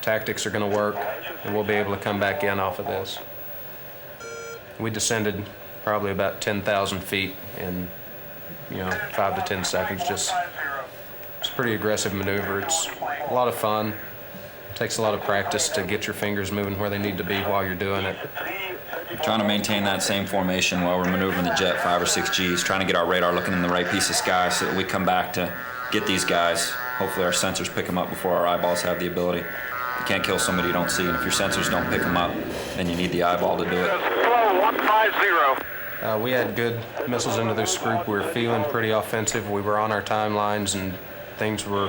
Tactics are going to work, and we'll be able to come back in off of this. We descended probably about 10,000 feet in, 5 to 10 seconds. It's a pretty aggressive maneuver. It's a lot of fun. It takes a lot of practice to get your fingers moving where they need to be while you're doing it. We're trying to maintain that same formation while we're maneuvering the jet 5 or 6 Gs, trying to get our radar looking in the right piece of sky so that we come back to get these guys. Hopefully our sensors pick them up before our eyeballs have the ability. You can't kill somebody you don't see, and if your sensors don't pick them up, then you need the eyeball to do it. 150. We had good missiles into this group. We were feeling pretty offensive. We were on our timelines, and things were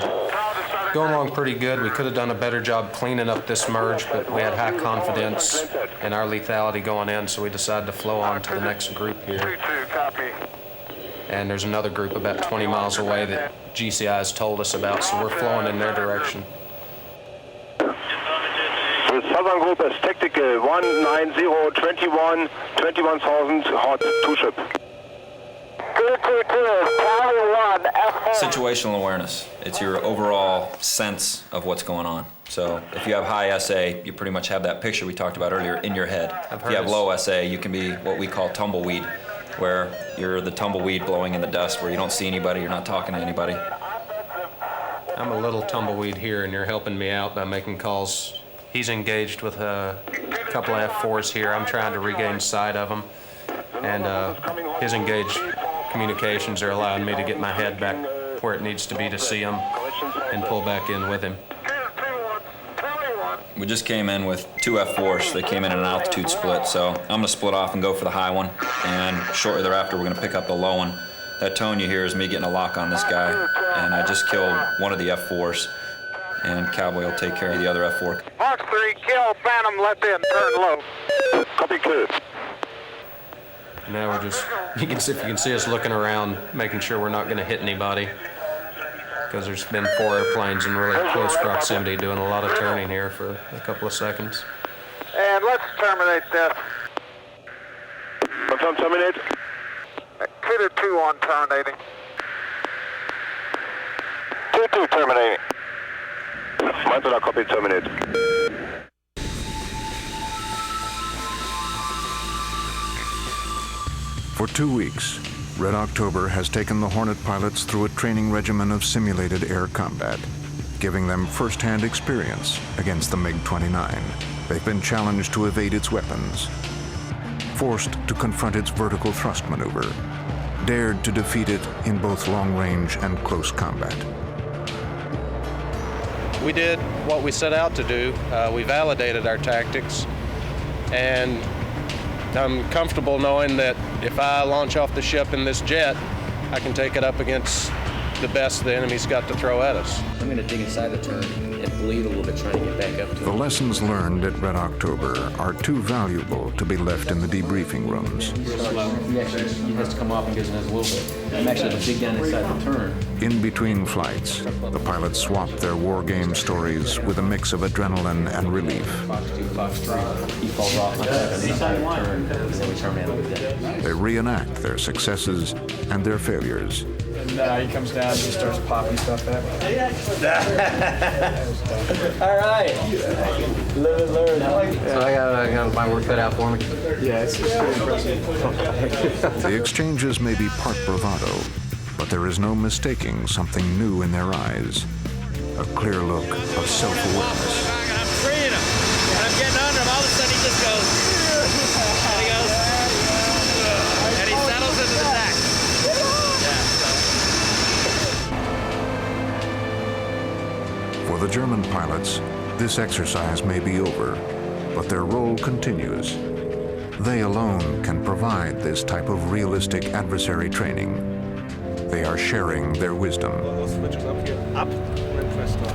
going along pretty good. We could have done a better job cleaning up this merge, but we had high confidence in our lethality going in, so we decided to flow on to the next group here. And there's another group about 20 miles away that GCI has told us about, so we're flowing in their direction. The southern group is tactical 19021, 21,000 hot, 2 ship. 222, Situational awareness. It's your overall sense of what's going on. So if you have high SA, you pretty much have that picture we talked about earlier in your head. If you have low SA, you can be what we call tumbleweed, where you're the tumbleweed blowing in the dust, where you don't see anybody, you're not talking to anybody. I'm a little tumbleweed here, and you're helping me out by making calls. He's engaged with a couple of F4s here. I'm trying to regain sight of him, and his engaged communications are allowing me to get my head back where it needs to be to see him and pull back in with him. We just came in with 2 F4s. They came in an altitude split, so I'm going to split off and go for the high one, and shortly thereafter we're going to pick up the low one. That tone you hear is me getting a lock on this guy, and I just killed one of the F4s, and Cowboy will take care of the other F4. Mark 3, kill Phantom, left in, turn low. Copy, clear. Now we're just, if you can see us looking around, making sure we're not going to hit anybody, because there's been 4 airplanes in really close proximity doing a lot of turning here for a couple of seconds. And let's terminate this. Confirm terminate. Clear 2 on terminating. 2-2 terminating. Monitor copy terminate. For 2 weeks, Red October has taken the Hornet pilots through a training regimen of simulated air combat, giving them first-hand experience against the MiG-29. They've been challenged to evade its weapons, forced to confront its vertical thrust maneuver, dared to defeat it in both long-range and close combat. We did what we set out to do. We validated our tactics, and I'm comfortable knowing that if I launch off the ship in this jet, I can take it up against the best the enemy's got to throw at us. I'm going to dig inside the turret and bleed a little bit, trying to get back up to The lessons learned at Red October are too valuable to be left in the debriefing rooms. He has to come off and gives us a little bit. I'm actually going to dig down inside the turret. In between flights, the pilots swap their war game stories with a mix of adrenaline and relief. Fox 2, Fox 3. He falls off on the turret, and then we terminate him with that. They reenact their successes and their failures. And he comes down and he starts popping stuff at me. All right. Live and learn. So I got my work cut out for me. Yeah, it's pretty impressive. The exchanges may be part bravado, but there is no mistaking something new in their eyes. A clear look of self-awareness. I'm freeing him, and I'm getting under him. All of a sudden he just goes, and he goes, and he settles into the deck. For the German pilots, this exercise may be over, but their role continues. They alone can provide this type of realistic adversary training. They are sharing their wisdom. Those switches up here. Up. And press start.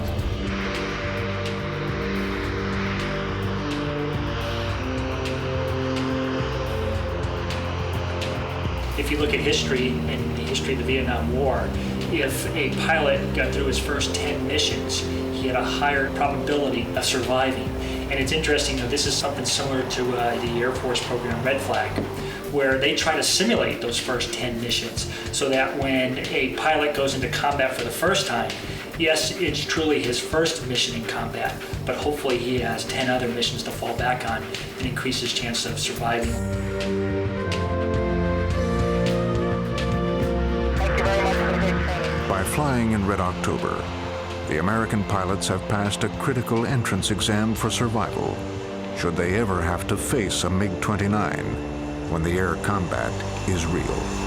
If you look at history and the history of the Vietnam War, if a pilot got through his first 10 missions, he had a higher probability of surviving. And it's interesting, this is something similar to the Air Force program Red Flag, where they try to simulate those first 10 missions so that when a pilot goes into combat for the first time, Yes, it's truly his first mission in combat, but hopefully he has 10 other missions to fall back on and increase his chance of surviving. By flying in Red October, the American pilots have passed a critical entrance exam for survival, should they ever have to face a MiG-29 when the air combat is real.